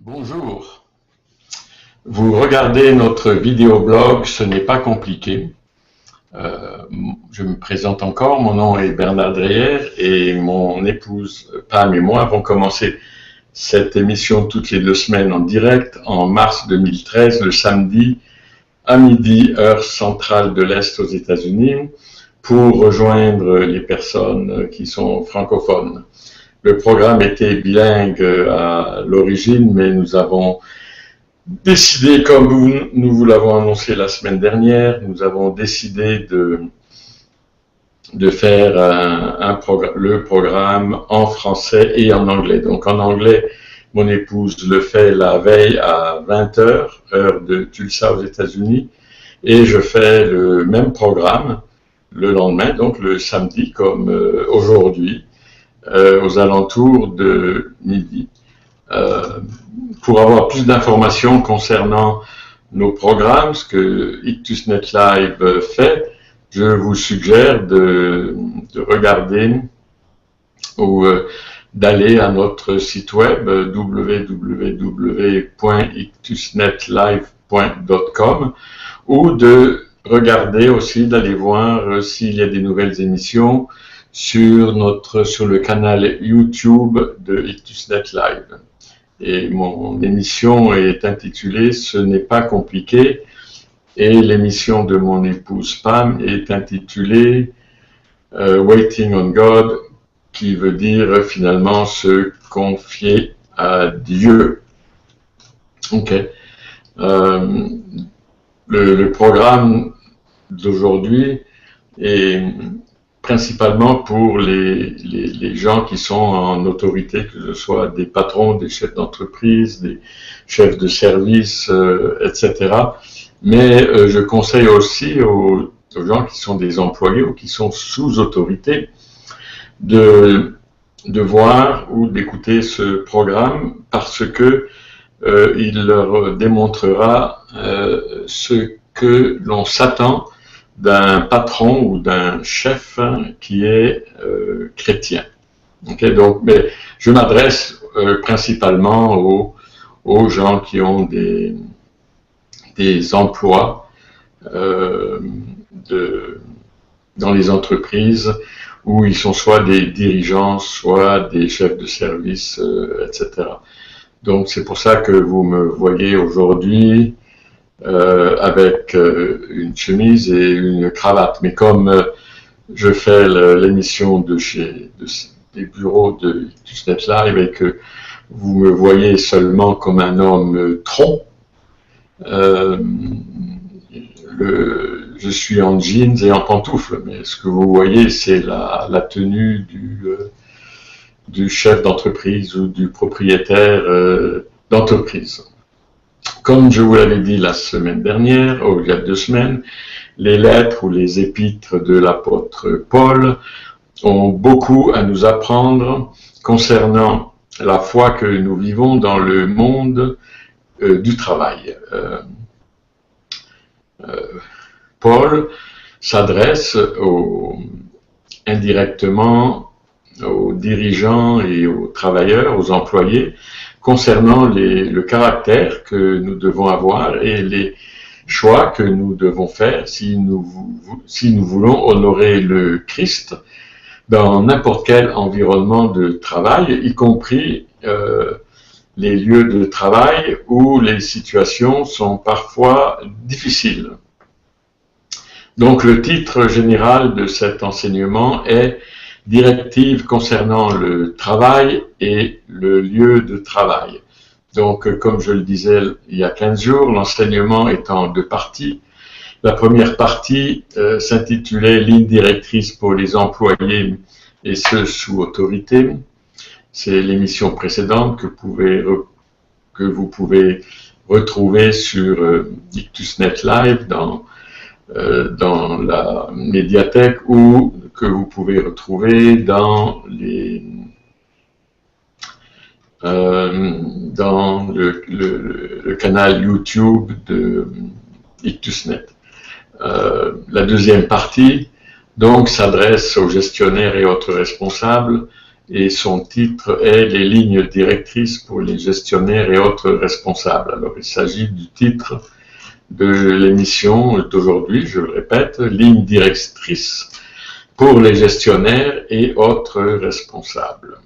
Bonjour, vous regardez notre vidéoblog, ce n'est pas compliqué. Je me présente encore, mon nom est Bernard Dreyer et mon épouse Pam et moi avons commencé cette émission toutes les 2 semaines en direct en mars 2013, le samedi à midi, heure centrale de l'Est aux États-Unis, pour rejoindre les personnes qui sont francophones. Le programme était bilingue à l'origine, mais nous avons décidé, comme nous vous l'avons annoncé la semaine dernière, nous avons décidé de faire le programme en français et en anglais. Donc en anglais, mon épouse le fait la veille à 20h, heure de Tulsa aux États-Unis, et je fais le même programme le lendemain, donc le samedi, comme aujourd'hui, aux alentours de midi. Pour avoir plus d'informations concernant nos programmes, ce que IctusNet Live fait, je vous suggère de regarder ou d'aller à notre site web www.ictusnetlive.com ou de regarder aussi, d'aller voir s'il y a des nouvelles émissions sur le canal YouTube de IctusNet Live. Et mon émission est intitulée « Ce n'est pas compliqué » et l'émission de mon épouse Pam est intitulée « Waiting on God » qui veut dire finalement se confier à Dieu. Ok. Le programme d'aujourd'hui est principalement pour les gens qui sont en autorité, que ce soit des patrons, des chefs d'entreprise, des chefs de service, etc. Mais je conseille aussi aux gens qui sont des employés ou qui sont sous autorité de voir ou d'écouter ce programme parce que il leur démontrera ce que l'on s'attend d'un patron ou d'un chef qui est chrétien. Okay, donc, mais je m'adresse principalement aux gens qui ont des emplois dans les entreprises où ils sont soit des dirigeants, soit des chefs de service, etc. Donc c'est pour ça que vous me voyez aujourd'hui avec une chemise et une cravate. Mais comme je fais l'émission des bureaux de IctusNet Live et que vous me voyez seulement comme un homme tronc, je suis en jeans et en pantoufles, mais ce que vous voyez, c'est la tenue du chef d'entreprise ou du propriétaire d'entreprise. Comme je vous l'avais dit la semaine dernière, ou il y a 2 semaines, les lettres ou les épîtres de l'apôtre Paul ont beaucoup à nous apprendre concernant la foi que nous vivons dans le monde du travail. Paul s'adresse indirectement aux dirigeants et aux travailleurs, aux employés, concernant le caractère que nous devons avoir et les choix que nous devons faire si nous voulons honorer le Christ dans n'importe quel environnement de travail, y compris les lieux de travail où les situations sont parfois difficiles. Donc le titre général de cet enseignement est « Directives concernant le travail et le lieu de travail ». Donc comme je le disais il y a 15 jours, l'enseignement est en 2 parties. La première partie s'intitulait « Ligne directrice pour les employés et ceux sous autorité ». C'est l'émission précédente que vous pouvez retrouver sur IctusNet Live dans la médiathèque ou que vous pouvez retrouver dans le canal YouTube de IctusNet. La deuxième partie donc s'adresse aux gestionnaires et autres responsables et son titre est « Les lignes directrices pour les gestionnaires et autres responsables ». Alors, il s'agit du titre de l'émission d'aujourd'hui, je le répète, « Lignes directrices pour les gestionnaires et autres responsables ».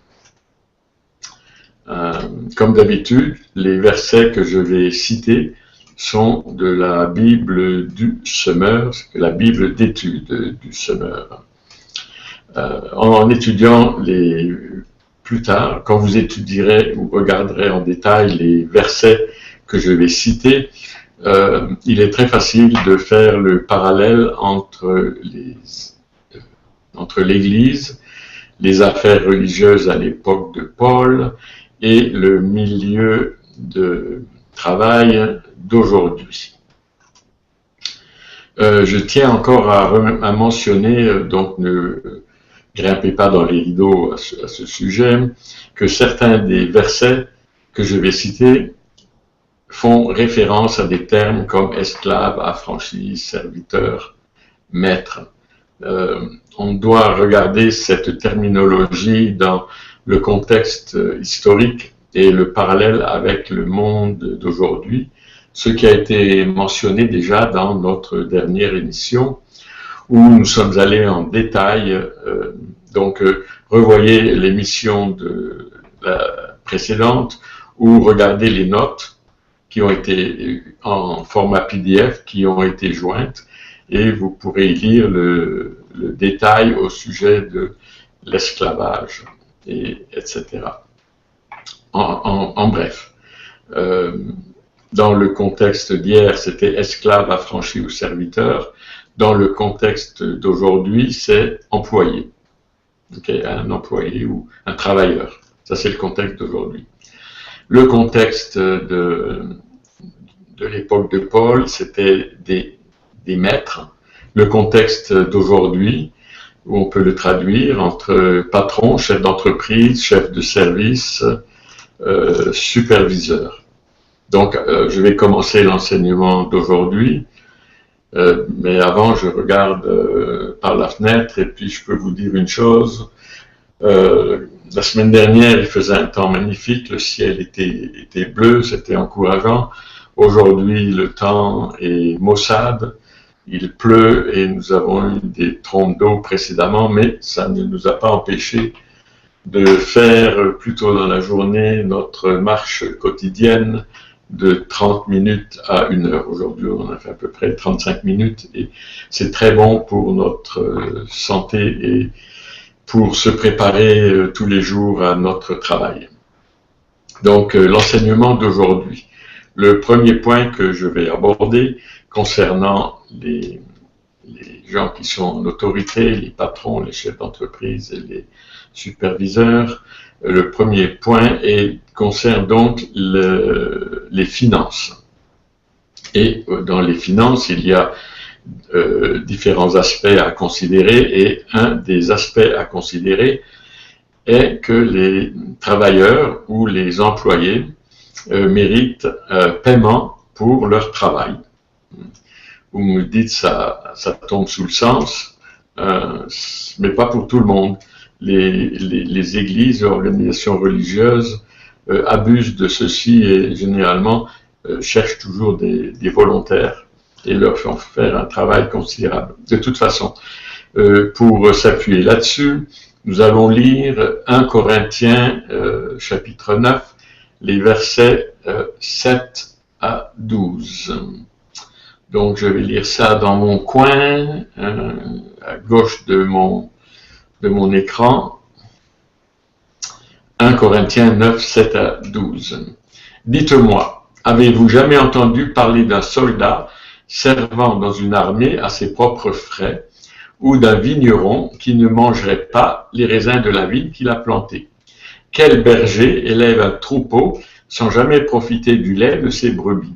Comme d'habitude, les versets que je vais citer sont de la Bible du semeur, la Bible d'étude du semeur. En étudiant plus tard, quand vous étudierez ou regarderez en détail les versets que je vais citer, il est très facile de faire le parallèle entre l'Église, les affaires religieuses à l'époque de Paul et le milieu de travail d'aujourd'hui. Je tiens encore à mentionner, donc ne grimpez pas dans les rideaux à ce sujet, que certains des versets que je vais citer font référence à des termes comme esclave, affranchi, serviteur, maître. On doit regarder cette terminologie dans le contexte historique et le parallèle avec le monde d'aujourd'hui, ce qui a été mentionné déjà dans notre dernière émission, où nous sommes allés en détail. Donc, revoyez l'émission de la précédente, ou regardez les notes qui ont été en format PDF, qui ont été jointes, et vous pourrez lire le détail au sujet de l'esclavage, etc. En bref, dans le contexte d'hier, c'était esclave, affranchi ou serviteur. Dans le contexte d'aujourd'hui, c'est employé. Okay, un employé ou un travailleur. Ça, c'est le contexte d'aujourd'hui. Le contexte de l'époque de Paul, c'était des maîtres. Le contexte d'aujourd'hui, où on peut le traduire entre patron, chef d'entreprise, chef de service, superviseur. Donc, je vais commencer l'enseignement d'aujourd'hui, mais avant, je regarde par la fenêtre et puis je peux vous dire une chose. La semaine dernière, il faisait un temps magnifique, le ciel était bleu, c'était encourageant. Aujourd'hui, le temps est maussade, il pleut et nous avons eu des trompes d'eau précédemment, mais ça ne nous a pas empêché de faire plus tôt dans la journée notre marche quotidienne de 30 minutes à 1 heure. Aujourd'hui, on a fait à peu près 35 minutes et c'est très bon pour notre santé et pour se préparer tous les jours à notre travail. Donc, l'enseignement d'aujourd'hui. Le premier point que je vais aborder concernant les gens qui sont en autorité, les patrons, les chefs d'entreprise et les superviseurs, le premier point concerne donc les finances. Et dans les finances, il y a différents aspects à considérer et un des aspects à considérer est que les travailleurs ou les employés méritent paiement pour leur travail. Vous me dites ça tombe sous le sens, mais pas pour tout le monde. Les églises, les organisations religieuses abusent de ceci et généralement cherchent toujours des volontaires et leur font faire un travail considérable. De toute façon, pour s'appuyer là-dessus, nous allons lire 1 Corinthiens chapitre 9, les versets 7 à 12. Donc je vais lire ça dans mon coin, à gauche de mon écran. 1 Corinthiens 9, 7 à 12. Dites-moi, avez-vous jamais entendu parler d'un soldat servant dans une armée à ses propres frais, ou d'un vigneron qui ne mangerait pas les raisins de la vigne qu'il a plantée? Quel berger élève un troupeau sans jamais profiter du lait de ses brebis?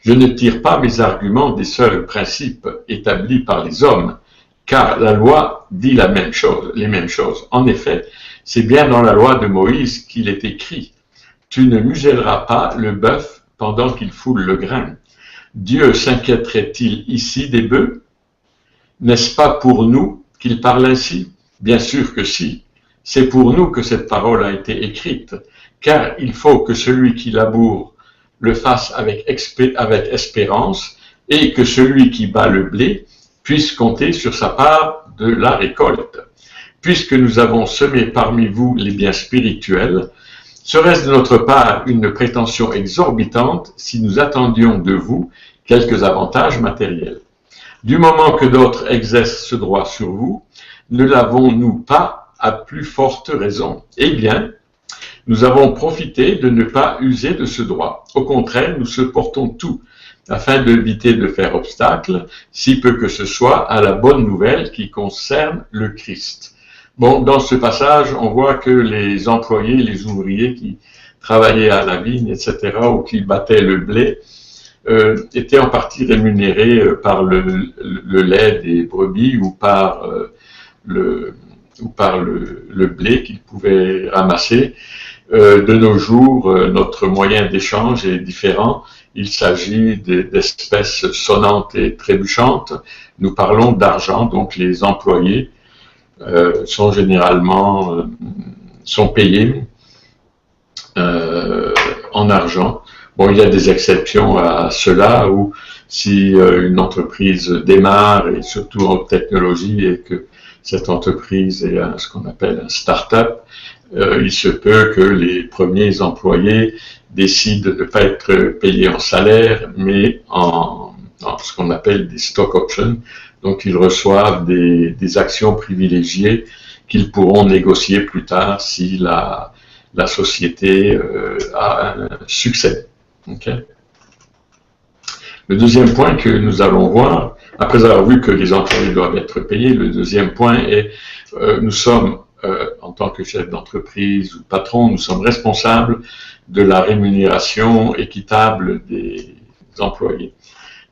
Je ne tire pas mes arguments des seuls principes établis par les hommes, car la loi dit les mêmes choses. En effet, c'est bien dans la loi de Moïse qu'il est écrit « Tu ne muselleras pas le bœuf pendant qu'il foule le grain ». Dieu s'inquiéterait-il ici des bœufs? N'est-ce pas pour nous qu'il parle ainsi? Bien sûr que si. C'est pour nous que cette parole a été écrite, car il faut que celui qui laboure le fasse avec espérance, et que celui qui bat le blé puisse compter sur sa part de la récolte. Puisque nous avons semé parmi vous les biens spirituels, serait-ce de notre part une prétention exorbitante si nous attendions de vous quelques avantages matériels? Du moment que d'autres exercent ce droit sur vous, ne l'avons-nous pas à plus forte raison? Eh bien, nous avons profité de ne pas user de ce droit. Au contraire, nous supportons tout, afin d'éviter de faire obstacle, si peu que ce soit, à la bonne nouvelle qui concerne le Christ. Bon, dans ce passage, on voit que les employés, les ouvriers qui travaillaient à la vigne, etc., ou qui battaient le blé, étaient en partie rémunérés par le lait des brebis ou par le blé qu'ils pouvaient ramasser. De nos jours, notre moyen d'échange est différent. Il s'agit d'espèces sonnantes et trébuchantes. Nous parlons d'argent, donc les employés sont généralement payés en argent. Bon, il y a des exceptions à cela, où si une entreprise démarre, et surtout en technologie, et que cette entreprise est ce qu'on appelle un start-up, il se peut que les premiers employés décident de ne pas être payés en salaire, mais en ce qu'on appelle des stock options. Donc, ils reçoivent des actions privilégiées qu'ils pourront négocier plus tard si la société a un succès. Okay. Le deuxième point que nous allons voir, après avoir vu que les employés doivent être payés, le deuxième point est nous sommes, en tant que chef d'entreprise ou patron, nous sommes responsables de la rémunération équitable des employés.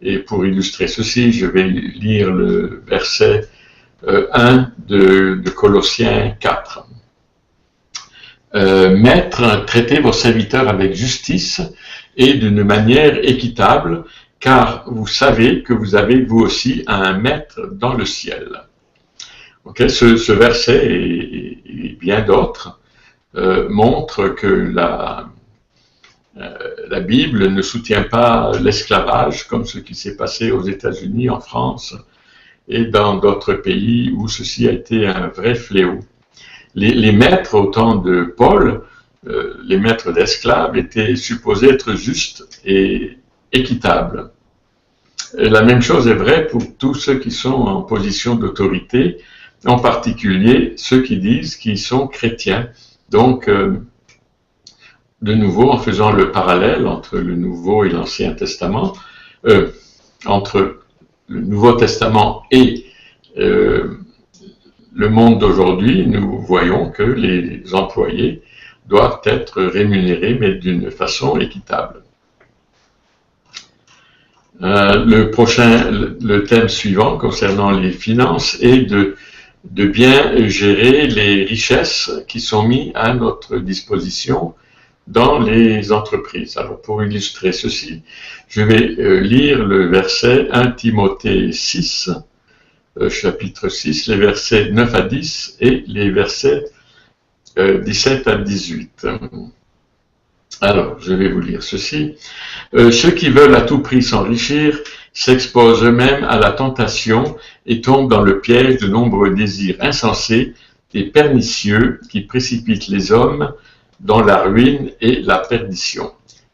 Et pour illustrer ceci, je vais lire le verset 1 de Colossiens 4. Maîtres, traitez vos serviteurs avec justice et d'une manière équitable, car vous savez que vous avez vous aussi un maître dans le ciel. Okay, ce verset et bien d'autres montrent que la Bible ne soutient pas l'esclavage, comme ce qui s'est passé aux États-Unis, en France et dans d'autres pays où ceci a été un vrai fléau. Les maîtres au temps de Paul, les maîtres d'esclaves, étaient supposés être justes et équitables. Et la même chose est vraie pour tous ceux qui sont en position d'autorité, en particulier ceux qui disent qu'ils sont chrétiens. Donc, de nouveau, en faisant le parallèle entre le Nouveau et l'Ancien Testament, entre le Nouveau Testament et le monde d'aujourd'hui, nous voyons que les employés doivent être rémunérés, mais d'une façon équitable. Le thème suivant concernant les finances est de bien gérer les richesses qui sont mises à notre disposition dans les entreprises. Alors, pour illustrer ceci, je vais lire le verset 1 Timothée 6, chapitre 6, les versets 9 à 10 et les versets 17 à 18. Alors, je vais vous lire ceci. Ceux qui veulent à tout prix s'enrichir s'exposent eux-mêmes à la tentation et tombent dans le piège de nombreux désirs insensés et pernicieux qui précipitent les hommes dans la ruine et la perdition.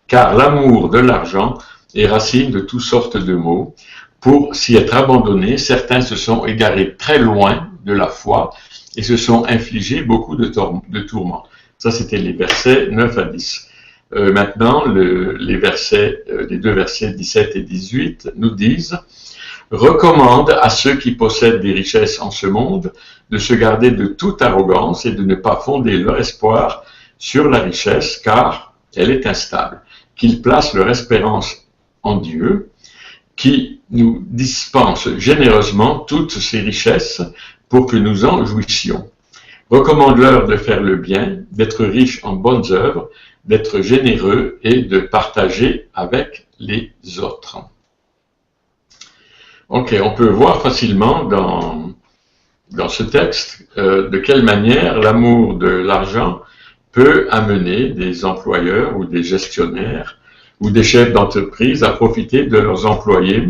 Car l'amour de l'argent est racine de toutes sortes de maux. Pour s'y être abandonnés, certains se sont égarés très loin de la foi et se sont infligés beaucoup de tourments. Ça, c'était les versets 9 à 10. Maintenant, les deux versets 17 et 18 nous disent « Recommande à ceux qui possèdent des richesses en ce monde de se garder de toute arrogance et de ne pas fonder leur espoir sur la richesse, car elle est instable, qu'ils placent leur espérance en Dieu, qui nous dispense généreusement toutes ces richesses pour que nous en jouissions. Recommande-leur de faire le bien, d'être riches en bonnes œuvres, d'être généreux et de partager avec les autres. Ok, on peut voir facilement dans dans ce texte de quelle manière l'amour de l'argent peut amener des employeurs ou des gestionnaires ou des chefs d'entreprise à profiter de leurs employés,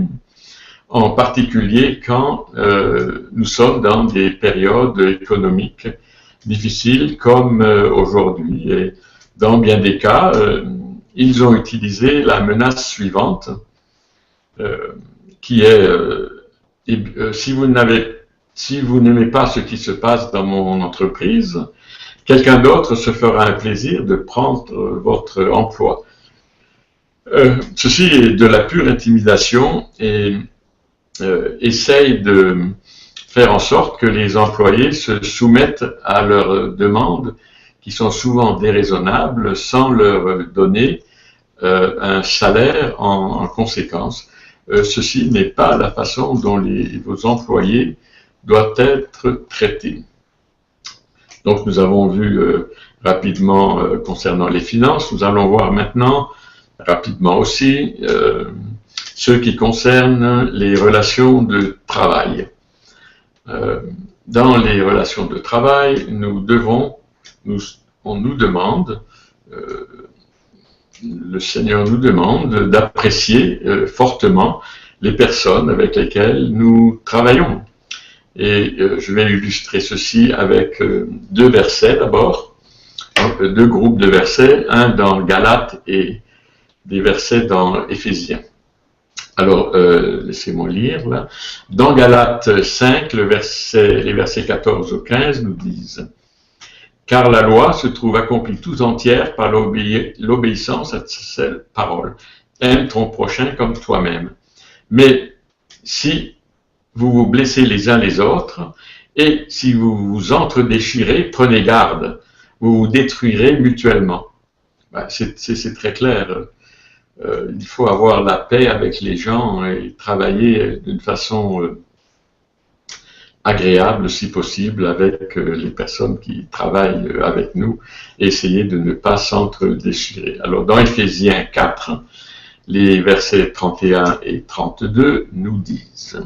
en particulier quand nous sommes dans des périodes économiques difficiles comme aujourd'hui. Et dans bien des cas, ils ont utilisé la menace suivante, qui est si vous n'aimez pas ce qui se passe dans mon entreprise, quelqu'un d'autre se fera un plaisir de prendre votre emploi. Ceci est de la pure intimidation et essaye de faire en sorte que les employés se soumettent à leurs demandes qui sont souvent déraisonnables sans leur donner un salaire en conséquence. Ceci n'est pas la façon dont vos employés doivent être traités. Donc nous avons vu rapidement concernant les finances, nous allons voir maintenant rapidement aussi ce qui concerne les relations de travail. Dans les relations de travail, on nous demande, le Seigneur nous demande d'apprécier fortement les personnes avec lesquelles nous travaillons. Et je vais illustrer ceci avec deux versets d'abord, deux groupes de versets, un dans Galates et des versets dans Éphésiens. Alors, laissez-moi lire là. Dans Galates 5, les versets 14 au 15 nous disent « Car la loi se trouve accomplie tout entière par l'obéissance à cette parole. Aime ton prochain comme toi-même. Mais si vous vous blessez les uns les autres, et si vous vous entre-déchirez, prenez garde, vous vous détruirez mutuellement. » C'est très clair. Il faut avoir la paix avec les gens et travailler d'une façon agréable, si possible, avec les personnes qui travaillent avec nous, et essayer de ne pas s'entre-déchirer. Alors, dans Éphésiens 4, les versets 31 et 32 nous disent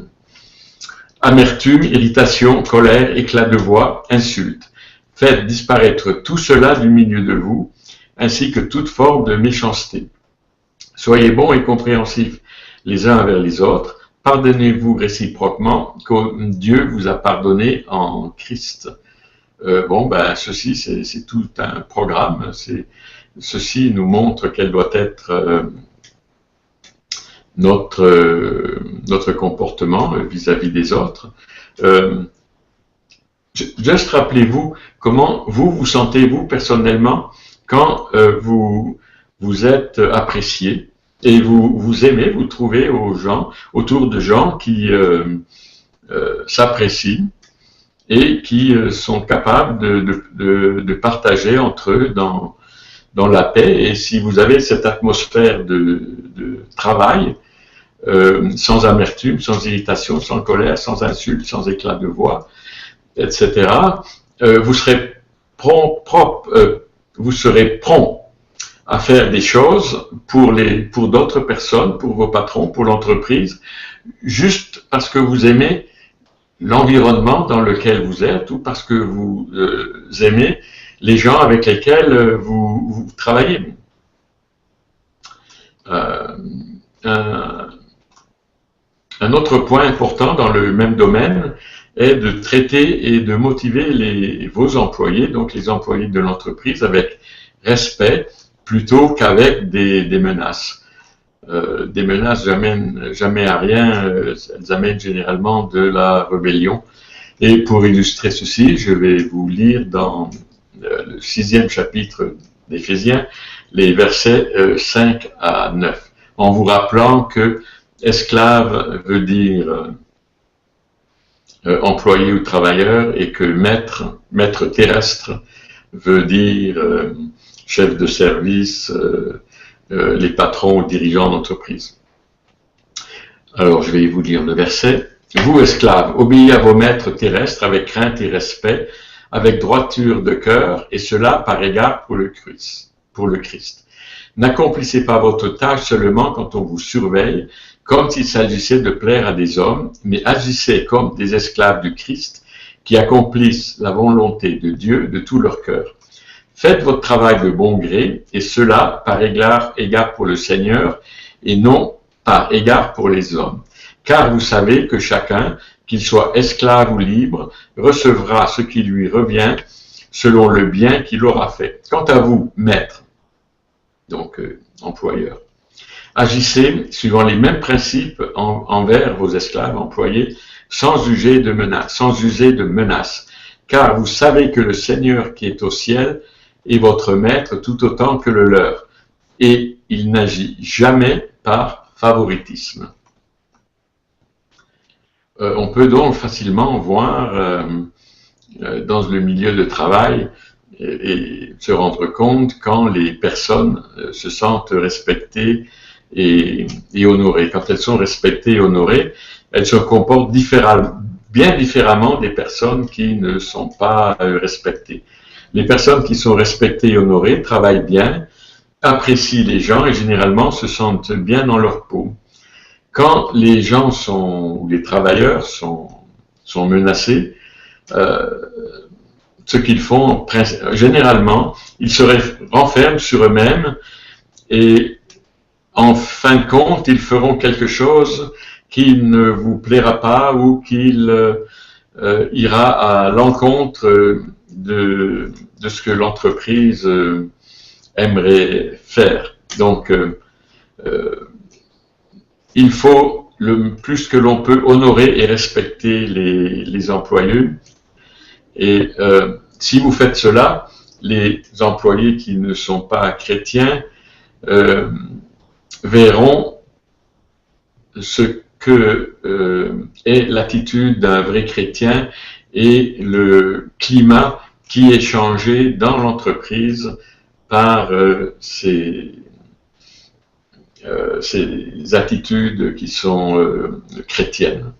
« Amertume, irritation, colère, éclat de voix, insulte. Faites disparaître tout cela du milieu de vous, ainsi que toute forme de méchanceté. Soyez bons et compréhensifs les uns envers les autres. Pardonnez-vous réciproquement, comme Dieu vous a pardonné en Christ. » Ceci, c'est tout un programme. Ceci nous montre quel doit être notre comportement vis-à-vis des autres. Juste rappelez-vous comment vous sentez-vous personnellement quand vous êtes apprécié et vous aimez vous trouver autour de gens qui s'apprécient et qui sont capables de partager entre eux dans la paix. Et si vous avez cette atmosphère de travail, sans amertume, sans irritation, sans colère, sans insulte, sans éclat de voix, etc., vous serez prompt à faire des choses pour d'autres personnes, pour vos patrons, pour l'entreprise, juste parce que vous aimez l'environnement dans lequel vous êtes ou parce que vous aimez les gens avec lesquels vous travaillez. Un autre point important dans le même domaine est de traiter et de motiver vos employés, donc les employés de l'entreprise, avec respect plutôt qu'avec des menaces. Des menaces n'amènent jamais à rien, elles amènent généralement de la rébellion. Et pour illustrer ceci, je vais vous lire dans le 6e chapitre d'Éphésiens, les versets 5 à 9, en vous rappelant que esclave veut dire employé ou travailleur, et que maître terrestre veut dire chef de service, les patrons ou dirigeants d'entreprise. Alors, je vais vous lire le verset. « Vous, esclaves, obéissez à vos maîtres terrestres avec crainte et respect, avec droiture de cœur, et cela par égard pour le Christ. N'accomplissez pas votre tâche seulement quand on vous surveille, comme s'il s'agissait de plaire à des hommes, mais agissez comme des esclaves du Christ, qui accomplissent la volonté de Dieu de tout leur cœur. Faites votre travail de bon gré, et cela par égard pour le Seigneur, et non par égard pour les hommes. Car vous savez que chacun, qu'il soit esclave ou libre, recevra ce qui lui revient selon le bien qu'il aura fait. Quant à vous, maîtres, donc employeurs, agissez suivant les mêmes principes envers vos esclaves employés, sans user de menaces, car vous savez que le Seigneur qui est au ciel est votre maître tout autant que le leur, et il n'agit jamais par favoritisme. On peut donc facilement voir dans le milieu de travail et se rendre compte quand les personnes se sentent respectées et honorées. Quand elles sont respectées et honorées, elles se comportent bien différemment des personnes qui ne sont pas respectées. Les personnes qui sont respectées et honorées travaillent bien, apprécient les gens et généralement se sentent bien dans leur peau. Quand les gens ou les travailleurs sont menacés, ce qu'ils font, généralement, ils se renferment sur eux-mêmes et en fin de compte, ils feront quelque chose qui ne vous plaira pas ou qui ira à l'encontre de ce que l'entreprise aimerait faire. Donc, il faut le plus que l'on peut honorer et respecter les employés. Et si vous faites cela, les employés qui ne sont pas chrétiens verront ce que est l'attitude d'un vrai chrétien et le climat qui est changé dans l'entreprise par ces attitudes qui sont chrétiennes.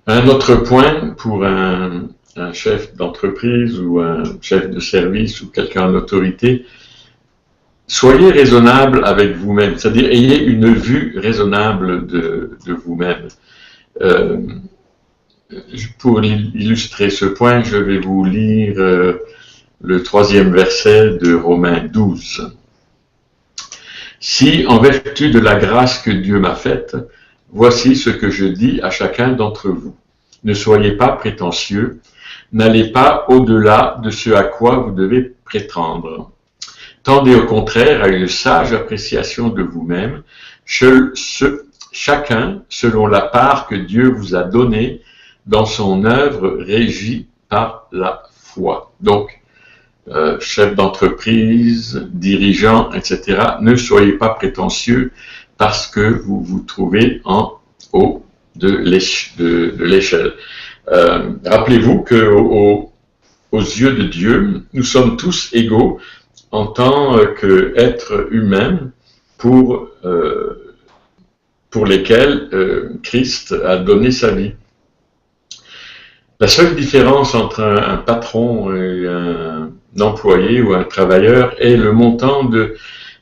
Un autre point pour un chef d'entreprise ou un chef de service ou quelqu'un en autorité, soyez raisonnable avec vous-même, c'est-à-dire ayez une vue raisonnable de vous-même. Pour illustrer ce point, je vais vous lire le 3e verset de Romains 12. Si, en vertu de la grâce que Dieu m'a faite, voici ce que je dis à chacun d'entre vous. Ne soyez pas prétentieux, n'allez pas au-delà de ce à quoi vous devez prétendre. Tendez au contraire à une sage appréciation de vous-même, chacun selon la part que Dieu vous a donnée dans son œuvre régie par la foi. Donc, chef d'entreprise, dirigeant, etc., ne soyez pas prétentieux parce que vous vous trouvez en haut de l'échelle. Rappelez-vous qu'aux yeux de Dieu, nous sommes tous égaux en tant qu'êtres humains pour lesquels Christ a donné sa vie. La seule différence entre un patron et un employé ou un travailleur est le montant de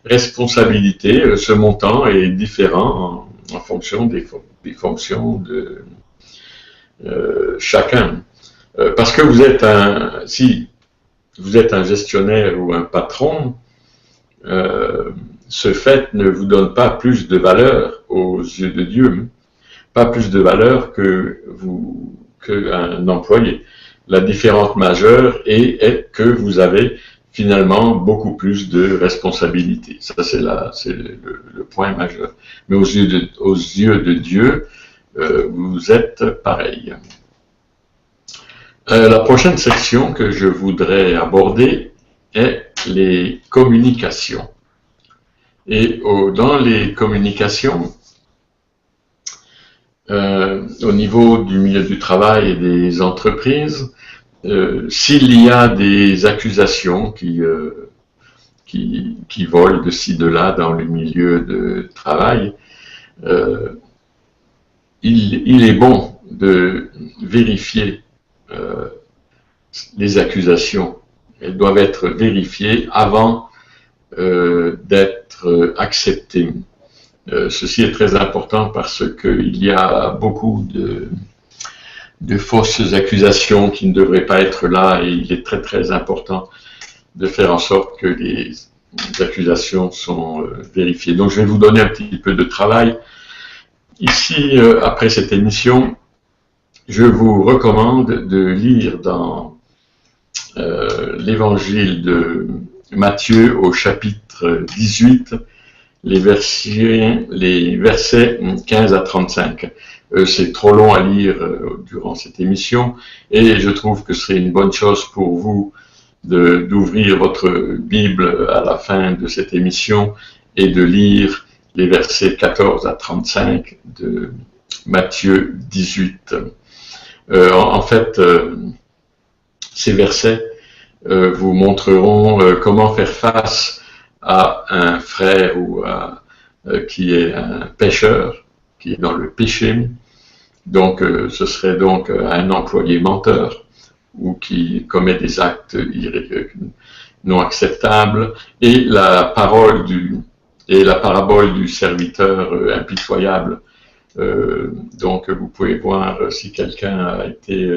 responsabilité. Ce montant est différent en fonction des fonctions de chacun. Parce que si vous êtes un gestionnaire ou un patron, ce fait ne vous donne pas plus de valeur aux yeux de Dieu, pas plus de valeur qu'un employé. La différence majeure est que vous avez finalement beaucoup plus de responsabilités. Ça, c'est le point majeur. Mais aux yeux de Dieu, vous êtes pareil. La prochaine section que je voudrais aborder est les communications. Et dans les communications, au niveau du milieu du travail et des entreprises, s'il y a des accusations qui volent de ci, de là dans le milieu de travail, il est bon de vérifier les accusations. Elles doivent être vérifiées avant d'être acceptées. Ceci est très important parce qu'il y a beaucoup de fausses accusations qui ne devraient pas être là, et il est très très important de faire en sorte que les accusations sont vérifiées. Donc je vais vous donner un petit peu de travail. Ici, après cette émission, je vous recommande de lire dans l'évangile de Matthieu au chapitre 18, les versets 15 à 35. C'est trop long à lire durant cette émission, et je trouve que c'est une bonne chose pour vous d'ouvrir votre Bible à la fin de cette émission et de lire les versets 14 à 35 de Matthieu 18. En fait, ces versets vous montreront comment faire face à un frère ou qui est un pécheur, qui est dans le péché. Donc, ce serait donc un employé menteur ou qui commet des actes non acceptables, et la parabole du serviteur impitoyable. Donc, vous pouvez voir si quelqu'un a été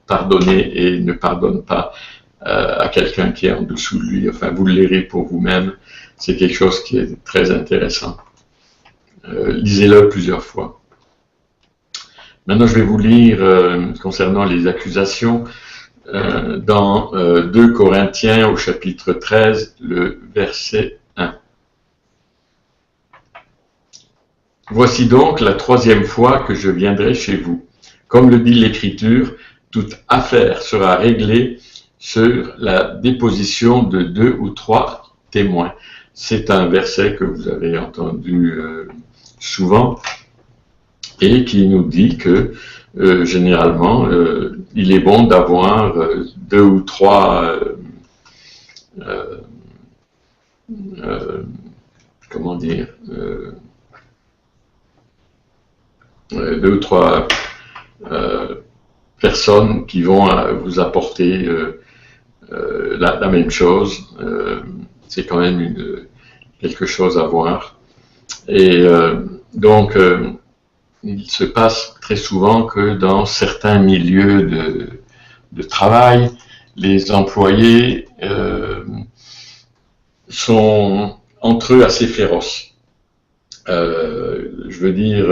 pardonné et ne pardonne pas à quelqu'un qui est en dessous de lui. Enfin, vous le lirez pour vous-même. C'est quelque chose qui est très intéressant. Lisez-le plusieurs fois. Maintenant, je vais vous lire concernant les accusations dans 2 Corinthiens au chapitre 13, le verset 1. Voici donc la 3e fois que je viendrai chez vous. Comme le dit l'Écriture, toute affaire sera réglée sur la déposition de 2 ou 3 témoins. C'est un verset que vous avez entendu souvent et qui nous dit que généralement il est bon d'avoir 2 ou 3 comment dire 2 ou 3 personnes qui vont vous apporter la même chose. C'est quand même quelque chose à voir. Et donc, il se passe très souvent que dans certains milieux de travail, les employés sont entre eux assez féroces. Je veux dire,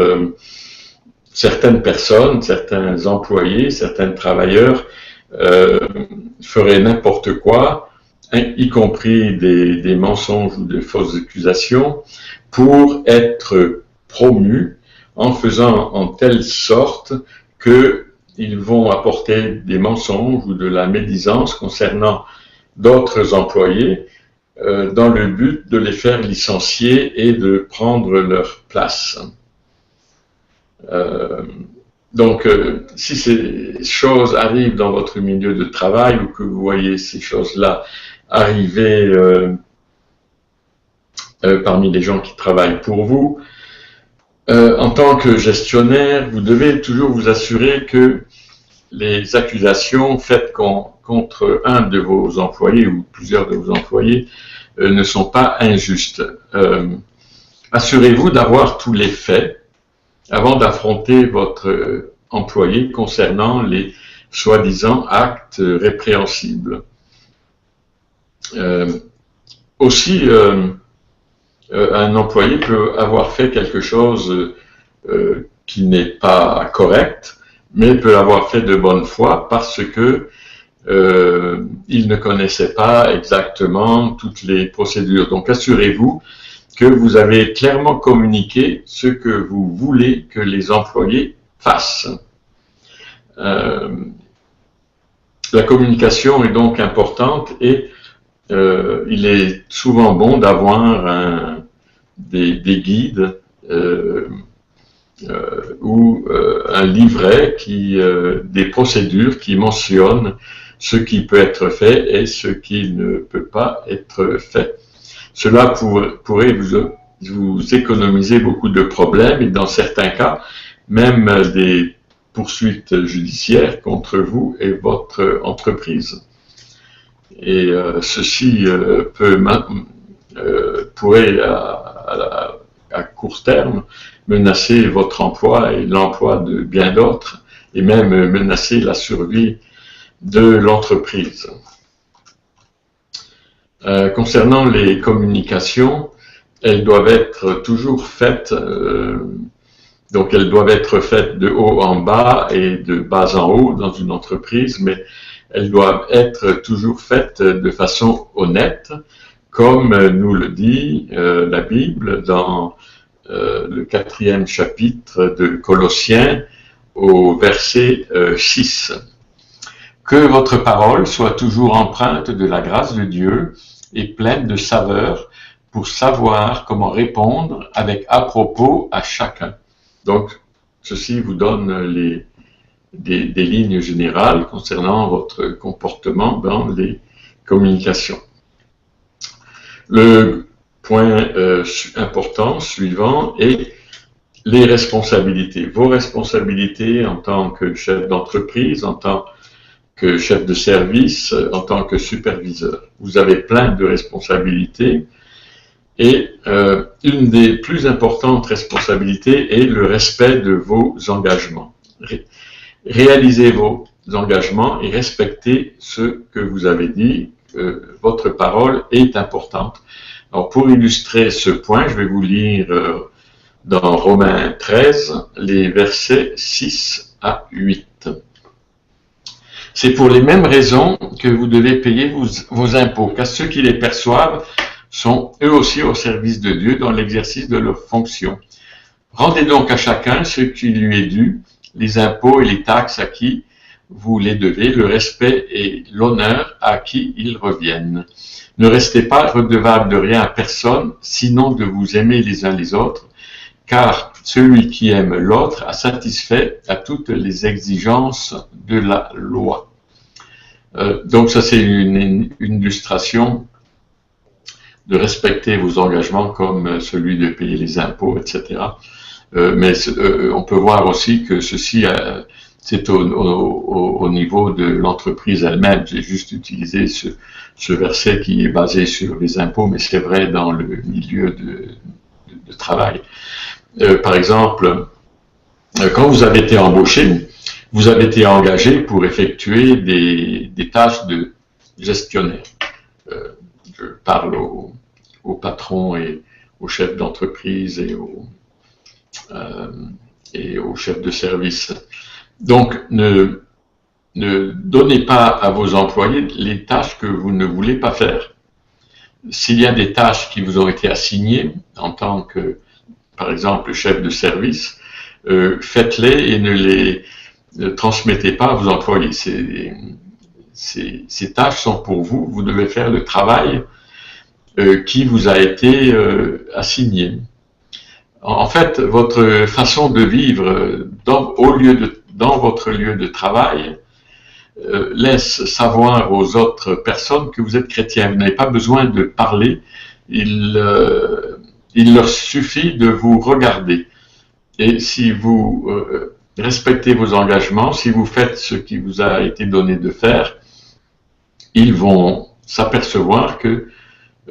certaines personnes, certains employés, certains travailleurs feraient n'importe quoi, y compris des mensonges ou de fausses accusations, pour être promus, en faisant en telle sorte qu'ils vont apporter des mensonges ou de la médisance concernant d'autres employés dans le but de les faire licencier et de prendre leur place. Donc, si ces choses arrivent dans votre milieu de travail ou que vous voyez ces choses-là arriver parmi les gens qui travaillent pour vous, en tant que gestionnaire, vous devez toujours vous assurer que les accusations faites contre un de vos employés ou plusieurs de vos employés ne sont pas injustes. Assurez-vous d'avoir tous les faits avant d'affronter votre employé concernant les soi-disant actes répréhensibles. Aussi, un employé peut avoir fait quelque chose qui n'est pas correct, mais peut l'avoir fait de bonne foi parce que il ne connaissait pas exactement toutes les procédures. Donc, assurez-vous que vous avez clairement communiqué ce que vous voulez que les employés fassent. La communication est donc importante et il est souvent bon d'avoir des guides ou un livret des procédures qui mentionnent ce qui peut être fait et ce qui ne peut pas être fait. Cela pourrait vous économiser beaucoup de problèmes et dans certains cas, même des poursuites judiciaires contre vous et votre entreprise. Et ceci pourrait à court terme menacer votre emploi et l'emploi de bien d'autres et même menacer la survie de l'entreprise. Concernant les communications, elles doivent être toujours faites, donc elles doivent être faites de haut en bas et de bas en haut dans une entreprise, mais elles doivent être toujours faites de façon honnête, comme nous le dit la Bible dans le 4e chapitre de Colossiens au verset 6. Que votre parole soit toujours empreinte de la grâce de Dieu et pleine de saveur pour savoir comment répondre avec à-propos à chacun. Donc, ceci vous donne des lignes générales concernant votre comportement dans les communications. Le point important suivant est les responsabilités. Vos responsabilités en tant que chef d'entreprise, en tant que chef de service, en tant que superviseur. Vous avez plein de responsabilités et une des plus importantes responsabilités est le respect de vos engagements. Réalisez vos engagements et respectez ce que vous avez dit. Votre parole est importante. Alors, pour illustrer ce point, je vais vous lire dans Romains 13, les versets 6 à 8. C'est pour les mêmes raisons que vous devez payer vos impôts, car ceux qui les perçoivent sont eux aussi au service de Dieu dans l'exercice de leurs fonctions. Rendez donc à chacun ce qui lui est dû, les impôts et les taxes à qui vous les devez, le respect et l'honneur à qui ils reviennent. Ne restez pas redevables de rien à personne, sinon de vous aimer les uns les autres, car celui qui aime l'autre a satisfait à toutes les exigences de la loi. Donc ça c'est une illustration de respecter vos engagements comme celui de payer les impôts, etc. Mais on peut voir aussi que ceci, c'est au niveau de l'entreprise elle-même. J'ai juste utilisé ce verset qui est basé sur les impôts, mais c'est vrai dans le milieu de travail. Par exemple, quand vous avez été embauché, vous avez été engagé pour effectuer des tâches de gestionnaire. Je parle aux patrons et aux chefs d'entreprise et aux chefs de service. Donc, ne donnez pas à vos employés les tâches que vous ne voulez pas faire. S'il y a des tâches qui vous ont été assignées en tant que, par exemple, chef de service, faites-les et ne les transmettez pas à vos employés. Ces tâches sont pour vous. Vous devez faire le travail qui vous a été assigné. En fait, votre façon de vivre dans votre lieu de travail laisse savoir aux autres personnes que vous êtes chrétien. Vous n'avez pas besoin de parler. Il leur suffit de vous regarder. Et si vous respectez vos engagements, si vous faites ce qui vous a été donné de faire, ils vont s'apercevoir que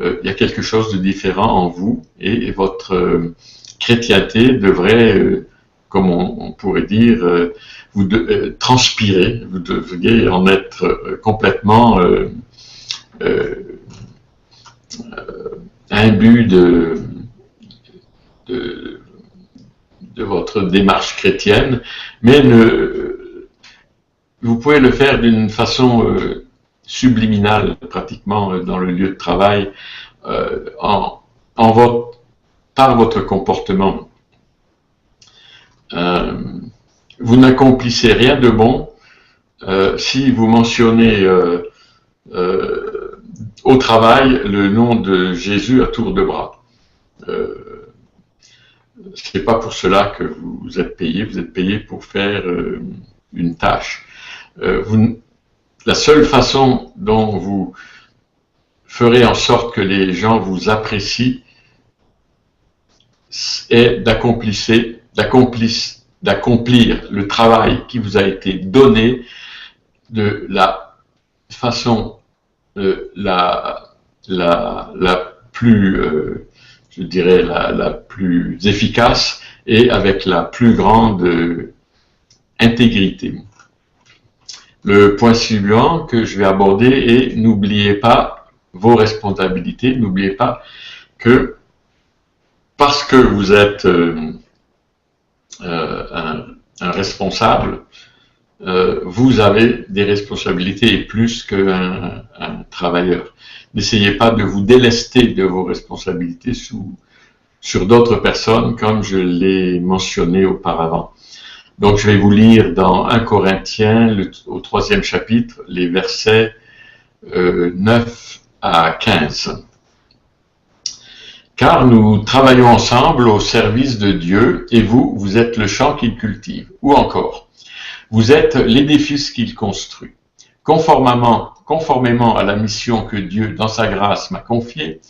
il y a quelque chose de différent en vous et votre chrétienté devrait, comme on pourrait dire, vous transpirer. Vous devriez en être complètement imbu de votre démarche chrétienne, mais vous pouvez le faire d'une façon subliminale, pratiquement dans le lieu de travail, par votre comportement. Vous n'accomplissez rien de bon si vous mentionnez au travail le nom de Jésus à tour de bras. C'est pas pour cela que vous êtes payé pour faire une tâche. La seule façon dont vous ferez en sorte que les gens vous apprécient est d'accomplir le travail qui vous a été donné de la façon la plus, je dirais, la plus efficace et avec la plus grande intégrité. Le point suivant que je vais aborder est n'oubliez pas vos responsabilités, n'oubliez pas que parce que vous êtes un responsable, vous avez des responsabilités et plus qu'un travailleur. N'essayez pas de vous délester de vos responsabilités sur d'autres personnes, comme je l'ai mentionné auparavant. Donc, je vais vous lire dans 1 Corinthiens, au 3e chapitre, les versets 9 à 15. Car nous travaillons ensemble au service de Dieu, et vous, vous êtes le champ qu'il cultive. Ou encore, vous êtes l'édifice qu'il construit. Conformément à la mission que Dieu, dans sa grâce, m'a confiée,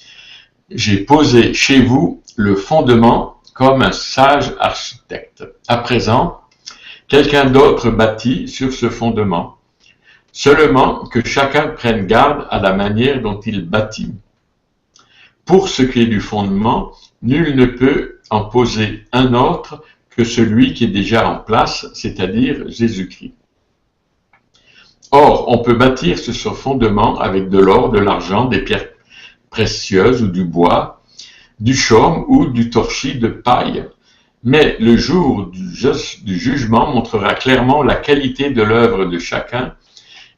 j'ai posé chez vous le fondement comme un sage architecte. À présent, quelqu'un d'autre bâtit sur ce fondement. Seulement que chacun prenne garde à la manière dont il bâtit. Pour ce qui est du fondement, nul ne peut en poser un autre que celui qui est déjà en place, c'est-à-dire Jésus-Christ. Or, on peut bâtir sur ce fondement avec de l'or, de l'argent, des pierres précieuses ou du bois, du chaume ou du torchis de paille. Mais le jour du jugement montrera clairement la qualité de l'œuvre de chacun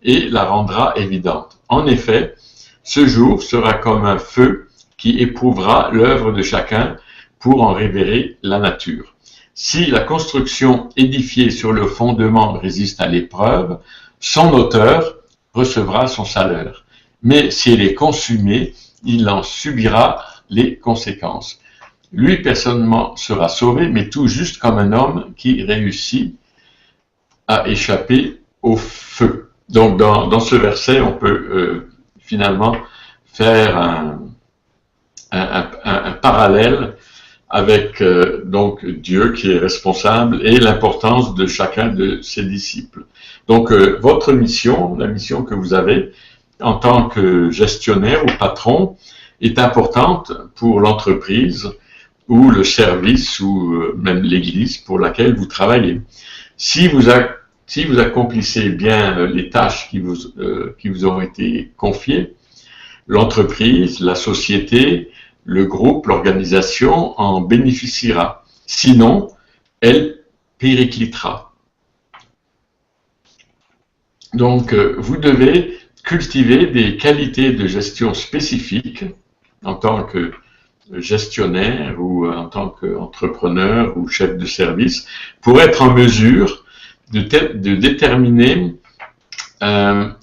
et la rendra évidente. En effet, ce jour sera comme un feu qui éprouvera l'œuvre de chacun pour en révéler la nature. Si la construction édifiée sur le fondement résiste à l'épreuve, son auteur recevra son salaire. Mais si elle est consumée, il en subira les conséquences. Lui, personnellement, sera sauvé, mais tout juste comme un homme qui réussit à échapper au feu. Donc, dans ce verset, on peut finalement faire un parallèle avec donc Dieu qui est responsable et l'importance de chacun de ses disciples. Donc, votre mission, la mission que vous avez en tant que gestionnaire ou patron, est importante pour l'entreprise ou le service ou même l'église pour laquelle vous travaillez. Si vous accomplissez bien les tâches qui vous ont été confiées, l'entreprise, la société, le groupe, l'organisation en bénéficiera. Sinon, elle périclitera. Donc, vous devez cultiver des qualités de gestion spécifiques en tant que gestionnaire ou en tant qu'entrepreneur ou chef de service pour être en mesure de déterminer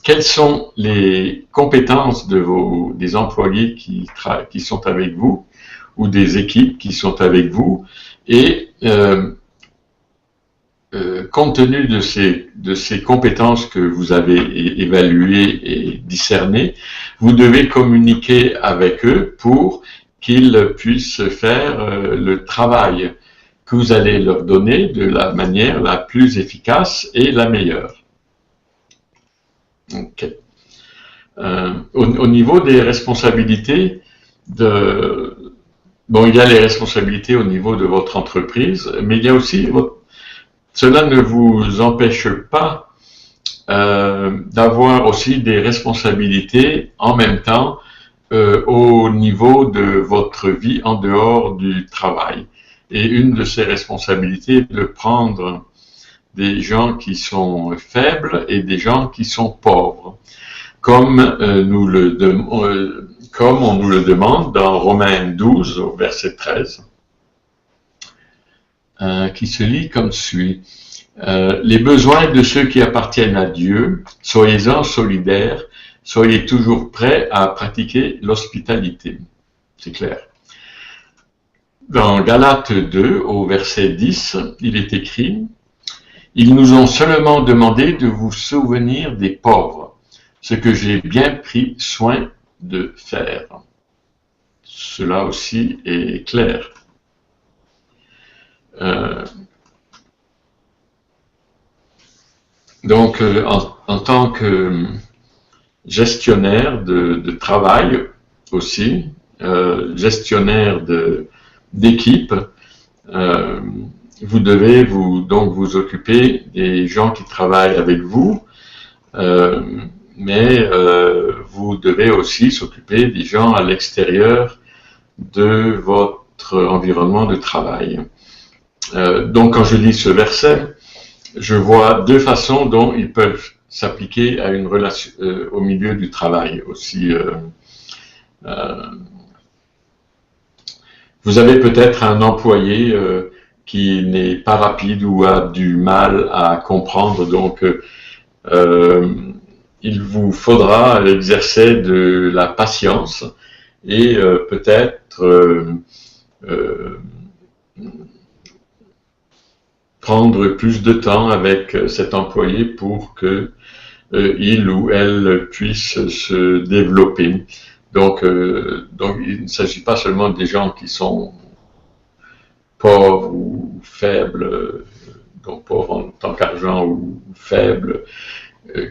quelles sont les compétences des employés qui sont avec vous ou des équipes qui sont avec vous et compte tenu de ces compétences que vous avez évaluées et discernées, vous devez communiquer avec eux pour qu'ils puissent faire le travail que vous allez leur donner de la manière la plus efficace et la meilleure. Okay. Au niveau des responsabilités, il y a les responsabilités au niveau de votre entreprise, mais il y a aussi cela ne vous empêche pas d'avoir aussi des responsabilités en même temps au niveau de votre vie en dehors du travail. Et une de ces responsabilités est de prendre des gens qui sont faibles et des gens qui sont pauvres, comme on nous le demande dans Romains 12, au verset 13. Qui se lit comme suit. Les besoins de ceux qui appartiennent à Dieu, soyez-en solidaires, soyez toujours prêts à pratiquer l'hospitalité. C'est clair. Dans Galates 2, au verset 10, il est écrit « Ils nous ont seulement demandé de vous souvenir des pauvres, ce que j'ai bien pris soin de faire. » Cela aussi est clair. Donc, en tant que gestionnaire de travail aussi, gestionnaire d'équipe, vous devez donc vous occuper des gens qui travaillent avec vous, mais vous devez aussi s'occuper des gens à l'extérieur de votre environnement de travail. Donc quand je lis ce verset, je vois deux façons dont ils peuvent s'appliquer à une relation au milieu du travail aussi. Vous avez peut-être un employé qui n'est pas rapide ou a du mal à comprendre, donc il vous faudra exercer de la patience et peut-être prendre plus de temps avec cet employé pour que il ou elle puisse se développer. Donc il ne s'agit pas seulement des gens qui sont pauvres ou faibles, donc pauvres en tant qu'argent ou faibles,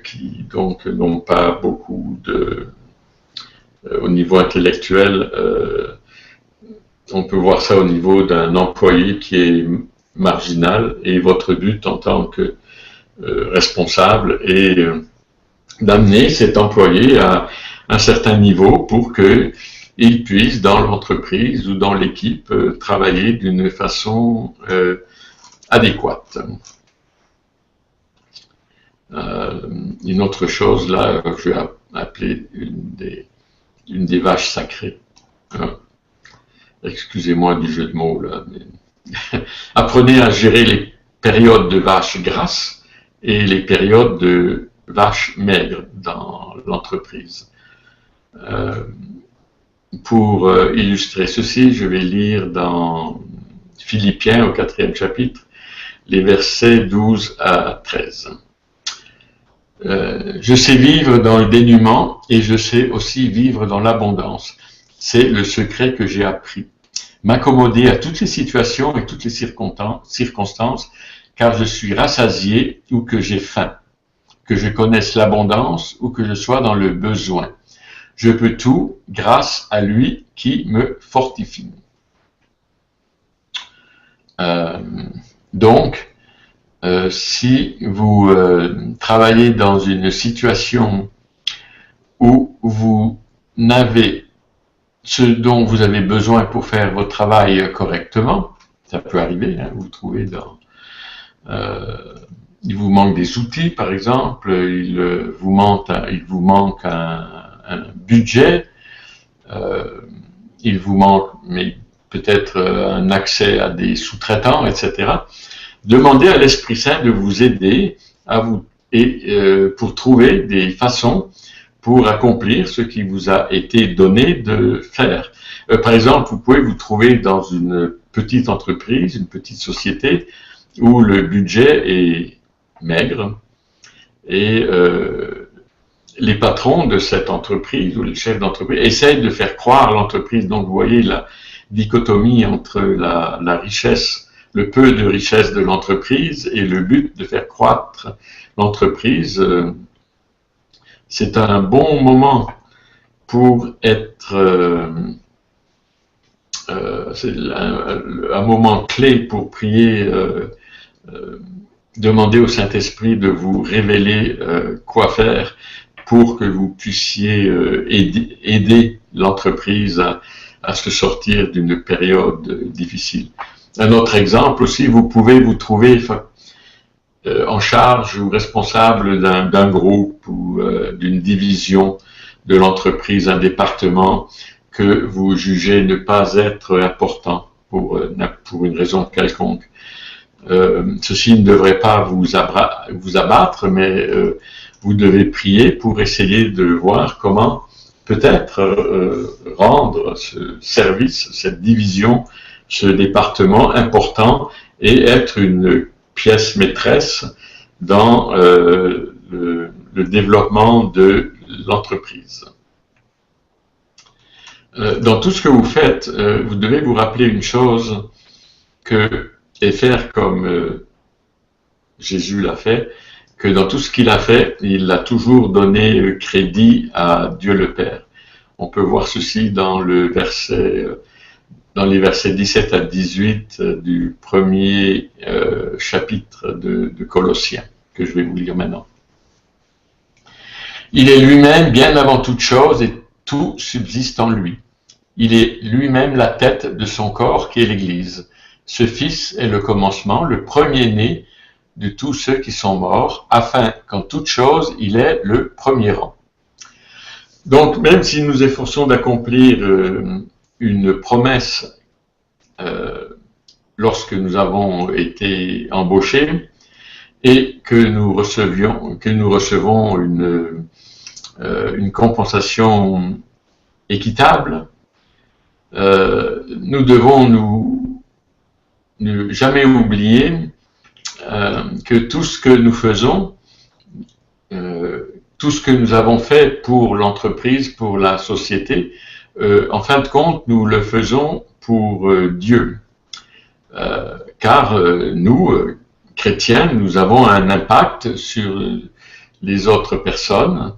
qui donc n'ont pas beaucoup au niveau intellectuel. On peut voir ça au niveau d'un employé qui est marginal, et votre but en tant que responsable est d'amener cet employé à un certain niveau pour qu'il puisse dans l'entreprise ou dans l'équipe travailler d'une façon adéquate. Une autre chose là, je vais appeler une des vaches sacrées. Excusez-moi du jeu de mots là, mais apprenez à gérer les périodes de vaches grasses et les périodes de vaches maigres dans l'entreprise. Pour illustrer ceci, je vais lire dans Philippiens au 4e chapitre, les versets 12 à 13. Je sais vivre dans le dénuement et je sais aussi vivre dans l'abondance. C'est le secret que j'ai appris. M'accommoder à toutes les situations et toutes les circonstances, car je suis rassasié ou que j'ai faim, que je connaisse l'abondance ou que je sois dans le besoin. Je peux tout grâce à lui qui me fortifie. Donc, si vous travaillez dans une situation où vous n'avez ce dont vous avez besoin pour faire votre travail correctement, ça peut arriver, hein, vous trouvez il vous manque des outils, par exemple, il vous manque un budget, il vous manque peut-être un accès à des sous-traitants, etc. Demandez à l'Esprit Saint de vous aider pour trouver des façons pour accomplir ce qui vous a été donné de faire. Par exemple, vous pouvez vous trouver dans une petite entreprise, une petite société, où le budget est maigre, et les patrons de cette entreprise, ou les chefs d'entreprise, essayent de faire croire l'entreprise. Donc vous voyez la dichotomie entre la richesse, le peu de richesse de l'entreprise, et le but de faire croître l'entreprise. C'est un bon moment pour être, c'est un moment clé pour prier, demander au Saint-Esprit de vous révéler quoi faire pour que vous puissiez aider l'entreprise à se sortir d'une période difficile. Un autre exemple aussi, vous pouvez vous trouver en charge ou responsable d'un groupe ou d'une division de l'entreprise, un département que vous jugez ne pas être important pour une raison quelconque. Ceci ne devrait pas vous abattre, mais vous devez prier pour essayer de voir comment peut-être rendre ce service, cette division, ce département important et être une pièce maîtresse dans le développement de l'entreprise. Dans tout ce que vous faites, vous devez vous rappeler une chose, et faire comme Jésus l'a fait, que dans tout ce qu'il a fait, il a toujours donné crédit à Dieu le Père. On peut voir ceci dans le verset dans les versets 17 à 18 du premier chapitre de Colossiens, que je vais vous lire maintenant. Il est lui-même bien avant toute chose et tout subsiste en lui. Il est lui-même la tête de son corps qui est l'Église. Ce Fils est le commencement, le premier-né de tous ceux qui sont morts, afin qu'en toute chose, il est le premier rang. Donc, même si nous efforçons d'accomplir une promesse lorsque nous avons été embauchés et que nous recevons une compensation équitable, nous devons ne jamais oublier que tout ce que nous faisons, tout ce que nous avons fait pour l'entreprise, pour la société, en fin de compte, nous le faisons pour Dieu. Car nous, chrétiens, nous avons un impact sur les autres personnes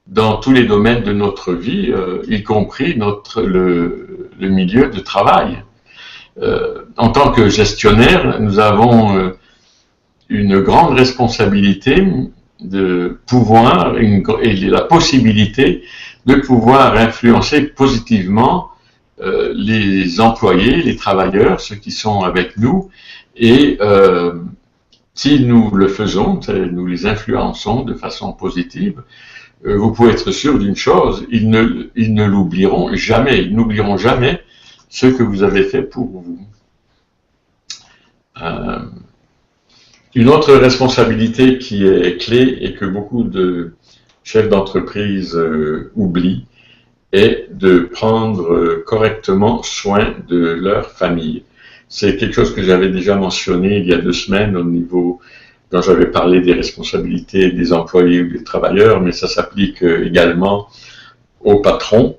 dans tous les domaines de notre vie, y compris le milieu de travail. En tant que gestionnaire, nous avons une grande responsabilité de pouvoir et la possibilité de pouvoir influencer positivement les employés, les travailleurs, ceux qui sont avec nous, et si nous le faisons, nous les influençons de façon positive, vous pouvez être sûr d'une chose, ils ne l'oublieront jamais, ils n'oublieront jamais ce que vous avez fait pour vous. Une autre responsabilité qui est clé et que beaucoup de chefs d'entreprise oublient est de prendre correctement soin de leur famille. C'est quelque chose que j'avais déjà mentionné il y a 2 semaines au niveau, quand j'avais parlé des responsabilités des employés ou des travailleurs, mais ça s'applique également aux patrons.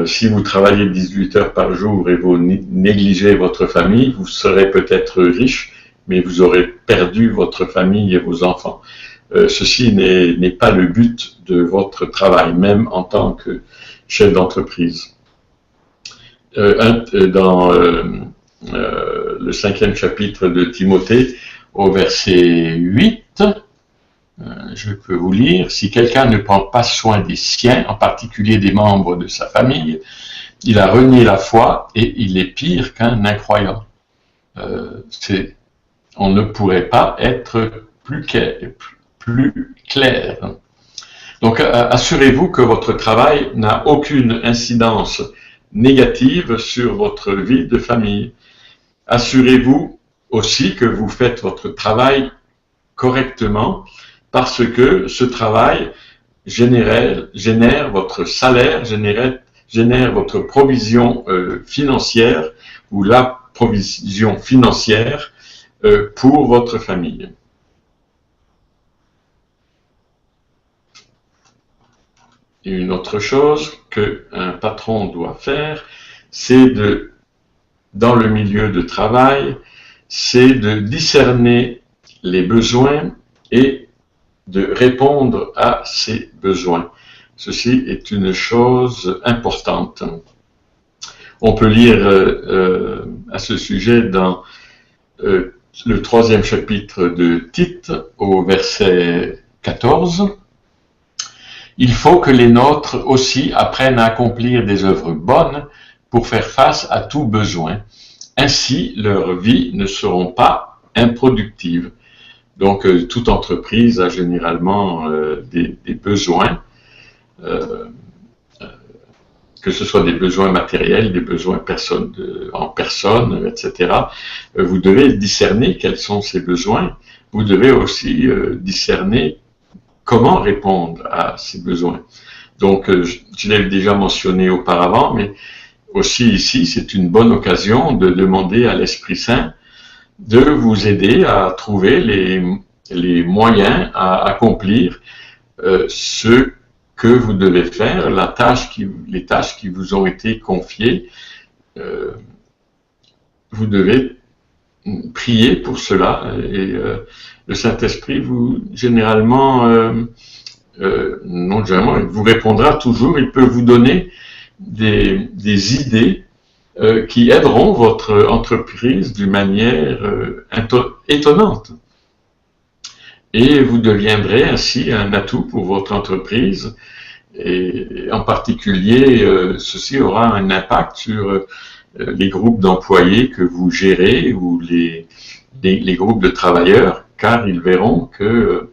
Si vous travaillez 18 heures par jour et vous négligez votre famille, vous serez peut-être riche, mais vous aurez perdu votre famille et vos enfants. Ceci n'est pas le but de votre travail, même en tant que chef d'entreprise. Dans le 5e chapitre de Timothée, au verset 8, je peux vous lire, « Si quelqu'un ne prend pas soin des siens, en particulier des membres de sa famille, il a renié la foi et il est pire qu'un incroyant. » On ne pourrait pas être plus clair. Donc, assurez-vous que votre travail n'a aucune incidence négative sur votre vie de famille. Assurez-vous aussi que vous faites votre travail correctement parce que ce travail génère votre salaire, génère votre provision financière ou la provision financière pour votre famille. Et une autre chose qu'un patron doit faire, c'est dans le milieu de travail, c'est de discerner les besoins et de répondre à ces besoins. Ceci est une chose importante. On peut lire à ce sujet dans le 3e chapitre de Tite, au verset 14. « Il faut que les nôtres aussi apprennent à accomplir des œuvres bonnes pour faire face à tout besoin. Ainsi, leurs vies ne seront pas improductives. » Donc, toute entreprise a généralement des besoins, que ce soit des besoins matériels, des besoins en personne, etc. Vous devez discerner quels sont ces besoins. Vous devez aussi discerner comment répondre à ces besoins. Donc, je l'ai déjà mentionné auparavant, mais aussi ici, c'est une bonne occasion de demander à l'Esprit Saint de vous aider à trouver les moyens à accomplir ce que vous devez faire, les tâches qui vous ont été confiées. Vous devez prier pour cela et le Saint-Esprit vous vous répondra toujours. Il peut vous donner des idées qui aideront votre entreprise d'une manière étonnante. Et vous deviendrez ainsi un atout pour votre entreprise. Et en particulier, ceci aura un impact sur les groupes d'employés que vous gérez ou les groupes de travailleurs, car ils verront que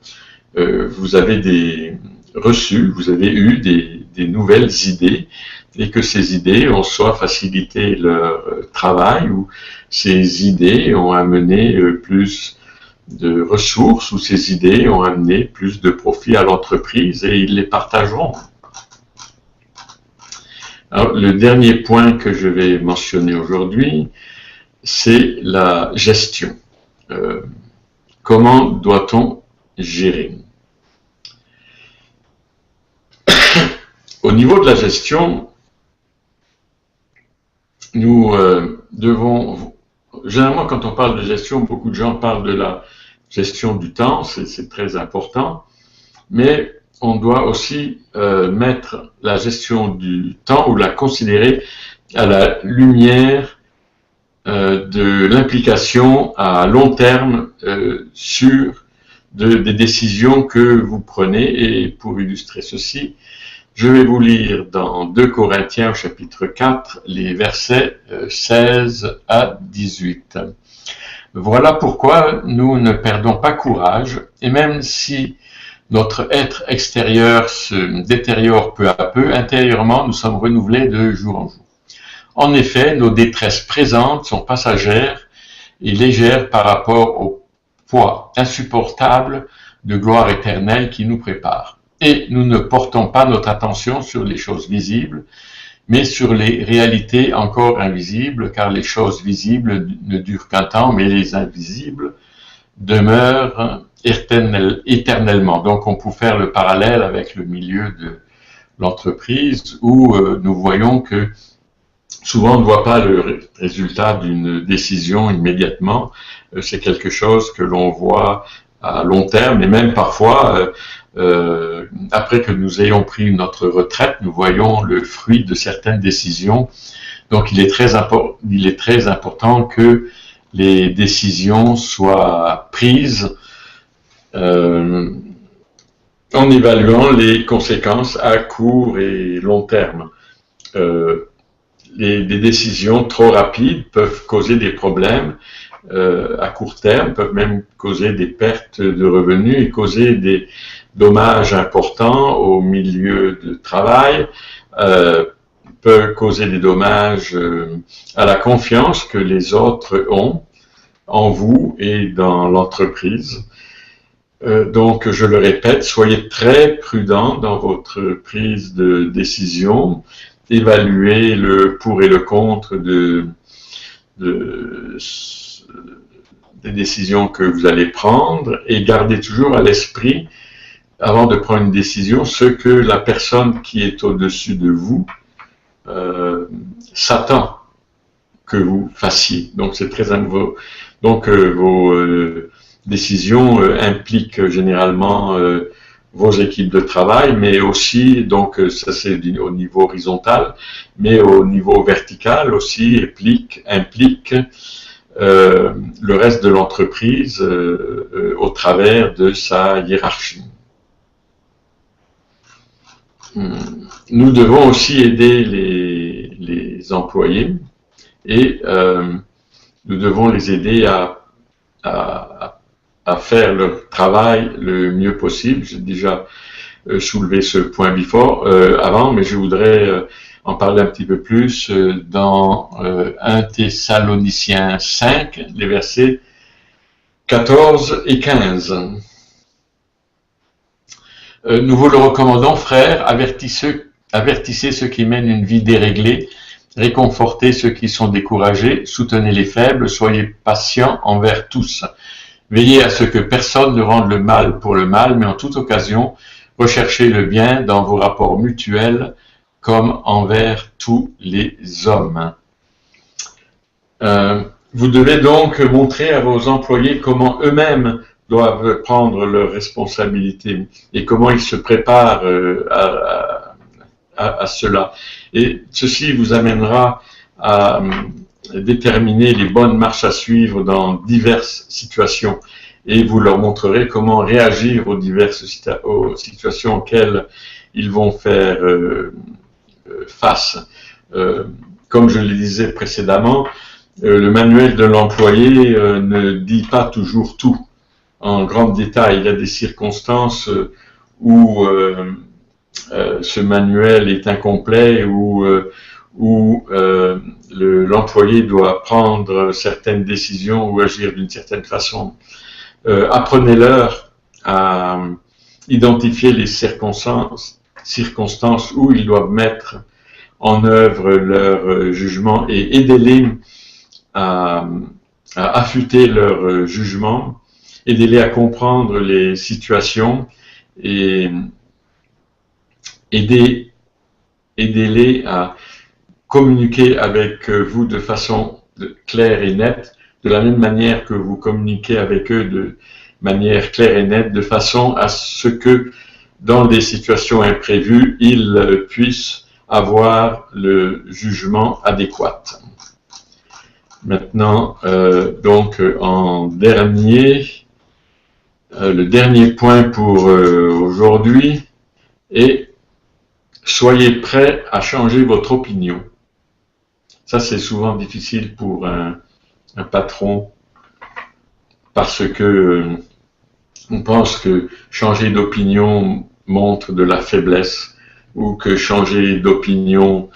vous avez vous avez eu des nouvelles idées et que ces idées ont soit facilité leur travail ou ces idées ont amené plus de ressources ou ces idées ont amené plus de profit à l'entreprise et ils les partageront. Alors, le dernier point que je vais mentionner aujourd'hui, c'est la gestion. Comment doit-on gérer? Au niveau de la gestion, nous devons, généralement quand on parle de gestion, beaucoup de gens parlent de la gestion du temps, c'est très important, mais on doit aussi mettre la gestion du temps ou la considérer à la lumière de l'implication à long terme sur des décisions que vous prenez. Et pour illustrer ceci, je vais vous lire dans 2 Corinthiens au chapitre 4, les versets 16 à 18. Voilà pourquoi nous ne perdons pas courage, et même si notre être extérieur se détériore peu à peu, intérieurement nous sommes renouvelés de jour en jour. En effet, nos détresses présentes sont passagères et légères par rapport au poids insupportable de gloire éternelle qui nous prépare. Et nous ne portons pas notre attention sur les choses visibles, mais sur les réalités encore invisibles, car les choses visibles ne durent qu'un temps, mais les invisibles demeurent éternellement. Donc on peut faire le parallèle avec le milieu de l'entreprise où nous voyons que souvent on ne voit pas le résultat d'une décision immédiatement, c'est quelque chose que l'on voit à long terme et même parfois après que nous ayons pris notre retraite, nous voyons le fruit de certaines décisions. Donc il est très important que les décisions soient prises en évaluant les conséquences à court et long terme. Les décisions trop rapides peuvent causer des problèmes à court terme, peuvent même causer des pertes de revenus et causer des dommages importants au milieu de travail, peut causer des dommages à la confiance que les autres ont en vous et dans l'entreprise. Donc, je le répète, soyez très prudents dans votre prise de décision, évaluez le pour et le contre des décisions que vous allez prendre et gardez toujours à l'esprit, avant de prendre une décision, ce que la personne qui est au-dessus de vous s'attend que vous fassiez. Donc, c'est très important. Donc, vos décisions impliquent généralement vos équipes de travail, mais aussi, donc ça c'est au niveau horizontal, mais au niveau vertical aussi implique le reste de l'entreprise au travers de sa hiérarchie. Nous devons aussi aider les employés et nous devons les aider à faire leur travail le mieux possible. J'ai déjà soulevé ce point avant, mais je voudrais en parler un petit peu plus dans 1 Thessaloniciens 5, les versets 14 et 15. Nous vous le recommandons, frères, avertissez ceux qui mènent une vie déréglée, réconfortez ceux qui sont découragés, soutenez les faibles, soyez patients envers tous. Veillez à ce que personne ne rende le mal pour le mal, mais en toute occasion, recherchez le bien dans vos rapports mutuels comme envers tous les hommes. Vous devez donc montrer à vos employés comment eux-mêmes doivent prendre leurs responsabilités et comment ils se préparent à cela. Et ceci vous amènera à déterminer les bonnes marches à suivre dans diverses situations et vous leur montrerez comment réagir aux diverses situations auxquelles ils vont faire face. Comme je le disais précédemment, le manuel de l'employé ne dit pas toujours tout en grand détail. Il y a des circonstances où ce manuel est incomplet, où l'employé doit prendre certaines décisions ou agir d'une certaine façon. Apprenez-leur à identifier les circonstances où ils doivent mettre en œuvre leur jugement et aidez-les à affûter leur jugement, aidez-les à comprendre les situations et aidez-les à communiquer avec vous de façon claire et nette, de la même manière que vous communiquez avec eux de manière claire et nette, de façon à ce que dans des situations imprévues, ils puissent avoir le jugement adéquat. Maintenant, donc en dernier, le dernier point pour aujourd'hui est soyez prêts à changer votre opinion. Ça, c'est souvent difficile pour un patron parce que on pense que changer d'opinion montre de la faiblesse ou que changer d'opinion,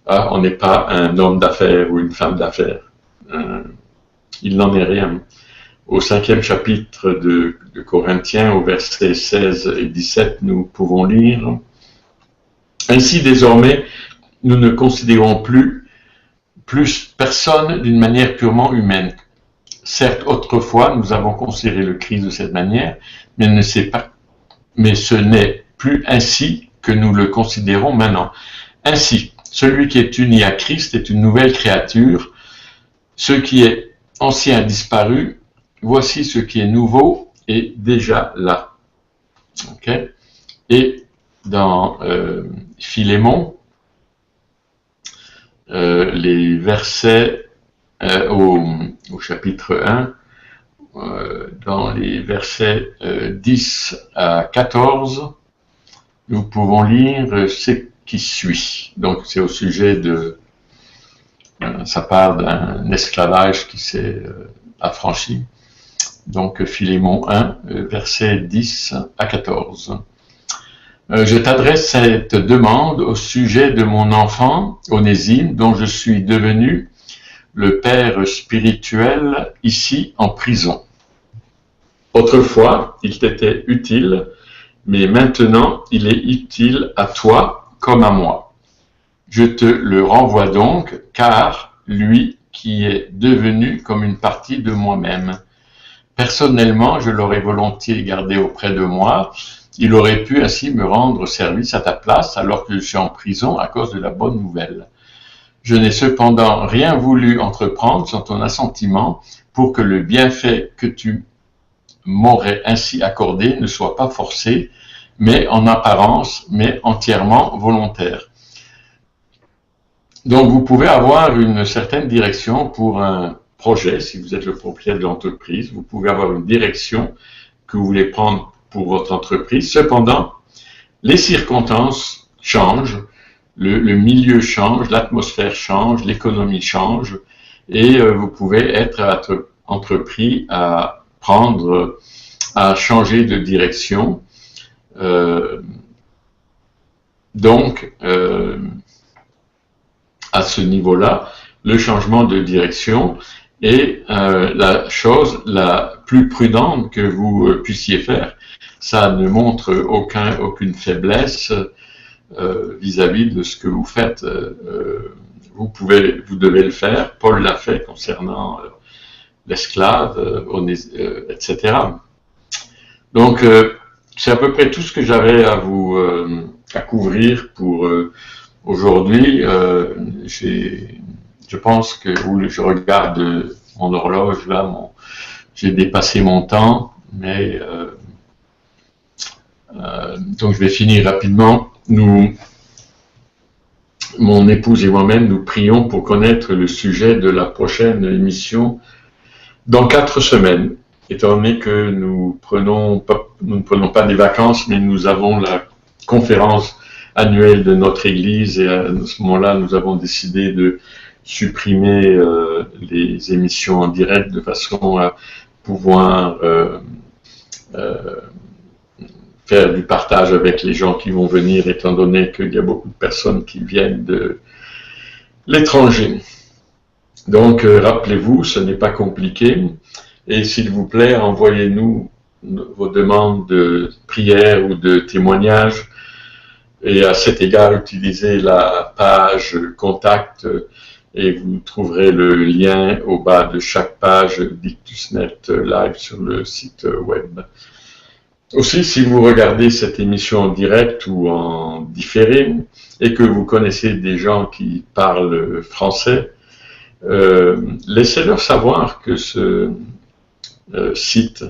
on n'est pas un homme d'affaires ou une femme d'affaires. Il n'en est rien. Au 5e chapitre de Corinthiens, au verset 16 et 17, nous pouvons lire « Ainsi désormais, nous ne considérons plus personne d'une manière purement humaine. Certes, autrefois, nous avons considéré le Christ de cette manière, mais ce n'est plus ainsi que nous le considérons maintenant. Ainsi, celui qui est uni à Christ est une nouvelle créature. Ce qui est ancien a disparu. Voici ce qui est nouveau est déjà là. » Okay? Et dans Philémon, les versets au chapitre 1, dans les versets 10 à 14, nous pouvons lire ce qui suit. Donc c'est au sujet de, ça parle d'un esclavage qui s'est affranchi. Donc Philémon 1, versets 10 à 14. Je t'adresse cette demande au sujet de mon enfant, Onésime, dont je suis devenu le père spirituel ici en prison. Autrefois, il t'était utile, mais maintenant il est utile à toi comme à moi. Je te le renvoie donc, car lui qui est devenu comme une partie de moi-même. Personnellement, je l'aurais volontiers gardé auprès de moi. Il aurait pu ainsi me rendre service à ta place alors que je suis en prison à cause de la bonne nouvelle. Je n'ai cependant rien voulu entreprendre sans ton assentiment pour que le bienfait que tu m'aurais ainsi accordé ne soit pas forcé, mais en apparence, mais entièrement volontaire. Donc vous pouvez avoir une certaine direction pour un projet, si vous êtes le propriétaire de l'entreprise, vous pouvez avoir une direction que vous voulez prendre pour votre entreprise. Cependant, les circonstances changent, le milieu change, l'atmosphère change, l'économie change, et vous pouvez être entrepris à changer de direction. Donc, à ce niveau-là, le changement de direction est la chose la plus prudente que vous puissiez faire. Ça ne montre aucune faiblesse vis-à-vis de ce que vous faites. Vous devez le faire. Paul l'a fait concernant l'esclave, etc. Donc, c'est à peu près tout ce que j'avais à couvrir pour aujourd'hui. Je pense que je regarde mon horloge là, j'ai dépassé mon temps, mais donc je vais finir rapidement. mon épouse et moi-même, nous prions pour connaître le sujet de la prochaine émission dans 4 semaines. Étant donné que nous ne prenons pas des vacances, mais nous avons la conférence annuelle de notre Église et à ce moment-là, nous avons décidé de supprimer les émissions en direct de façon à pouvoir faire du partage avec les gens qui vont venir, étant donné qu'il y a beaucoup de personnes qui viennent de l'étranger. Donc, rappelez-vous, ce n'est pas compliqué. Et s'il vous plaît, envoyez-nous vos demandes de prière ou de témoignage. Et à cet égard, utilisez la page contact et vous trouverez le lien au bas de chaque page Dictusnet Live sur le site web. Aussi, si vous regardez cette émission en direct ou en différé et que vous connaissez des gens qui parlent français, laissez-leur savoir que ce site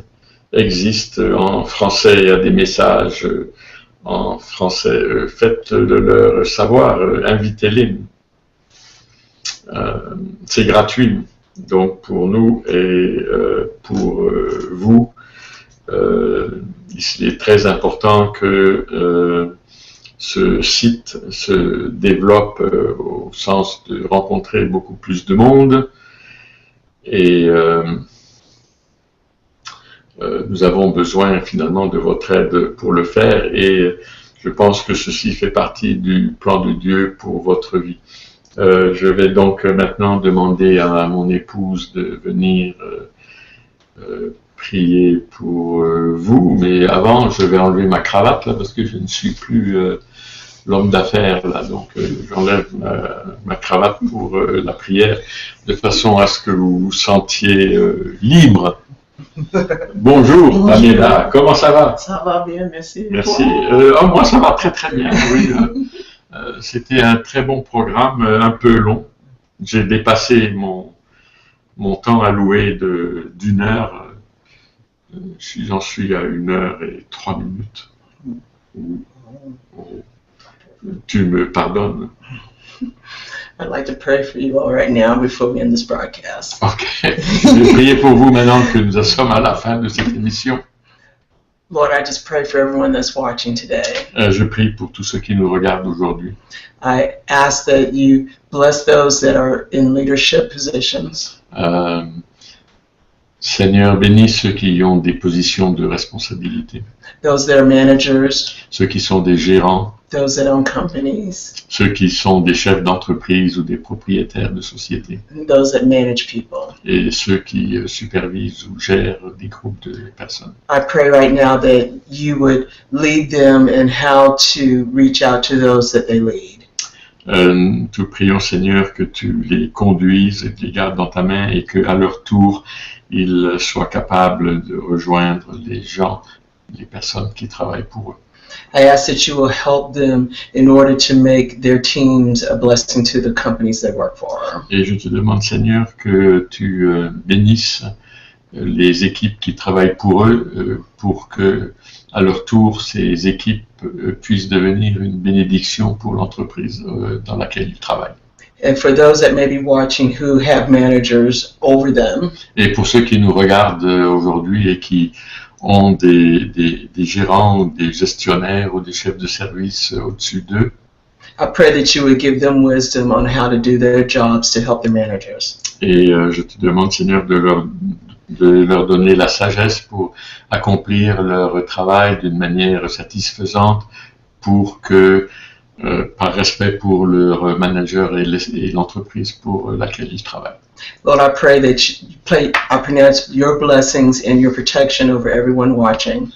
existe en français. Il y a des messages en français. Faites-le leur savoir, invitez-les. C'est gratuit. Donc pour nous et pour vous, il est très important que ce site se développe au sens de rencontrer beaucoup plus de monde. Et nous avons besoin finalement de votre aide pour le faire et je pense que ceci fait partie du plan de Dieu pour votre vie. Je vais donc maintenant demander à mon épouse de venir prier pour vous, mais avant je vais enlever ma cravate là parce que je ne suis plus l'homme d'affaires là, donc j'enlève ma cravate pour la prière de façon à ce que vous vous sentiez libre. Bonjour, Pamela, comment ça va? Ça va bien, merci. Merci. Moi, ça va très très bien. Oui, c'était un très bon programme, un peu long. J'ai dépassé mon temps alloué d'une heure. J'en suis à 1h03. Tu me pardonnes? I'd like to pray for you all right now before we end this broadcast. Ok. Je vais prier pour vous maintenant que nous sommes à la fin de cette émission. Lord, I just pray for everyone that's watching today. Je prie pour tous ceux qui nous regardent aujourd'hui. I ask that you bless those that are in leadership positions. Seigneur, bénis ceux qui ont des positions de responsabilité. Those that are managers. Ceux qui sont des gérants. Those that own companies. Ceux qui sont des chefs d'entreprise ou des propriétaires de sociétés. Those that manage people. Et ceux qui supervisent ou gèrent des groupes de personnes. I pray right now that you would lead them in how to reach out to those that they lead. Nous te prions, Seigneur, que tu les conduises et les gardes dans ta main et qu'à leur tour, ils soient capables de rejoindre les gens, les personnes qui travaillent pour eux. I ask that you will help them in order to make their teams a blessing to the companies they work for. Et je te demande, Seigneur, que tu bénisses les équipes qui travaillent pour eux, pour que, à leur tour, ces équipes puissent devenir une bénédiction pour l'entreprise dans laquelle ils travaillent. And for those that may be watching who have managers over them. Et pour ceux qui nous regardent aujourd'hui et qui ont des gérants ou des gestionnaires ou des chefs de service au-dessus d'eux. I pray that you would give them wisdom on how to do their jobs to help their managers. Et je te demande, Seigneur, de leur donner la sagesse pour accomplir leur travail d'une manière satisfaisante pour que, par respect pour leur manager et l'entreprise pour laquelle ils travaillent. Lord, I pray that I pronounce your blessings and your protection over everyone watching.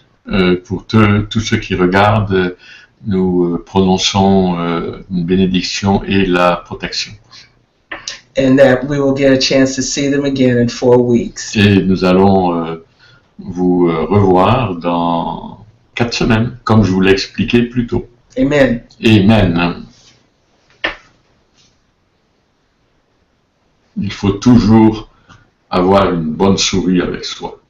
Pour tous ceux qui regardent, nous prononçons une bénédiction et la protection. And that we will get a chance to see them again in 4 weeks. Et nous allons vous revoir dans 4 semaines, comme je vous l'ai expliqué plus tôt. Amen. Amen. Il faut toujours avoir une bonne souris avec soi.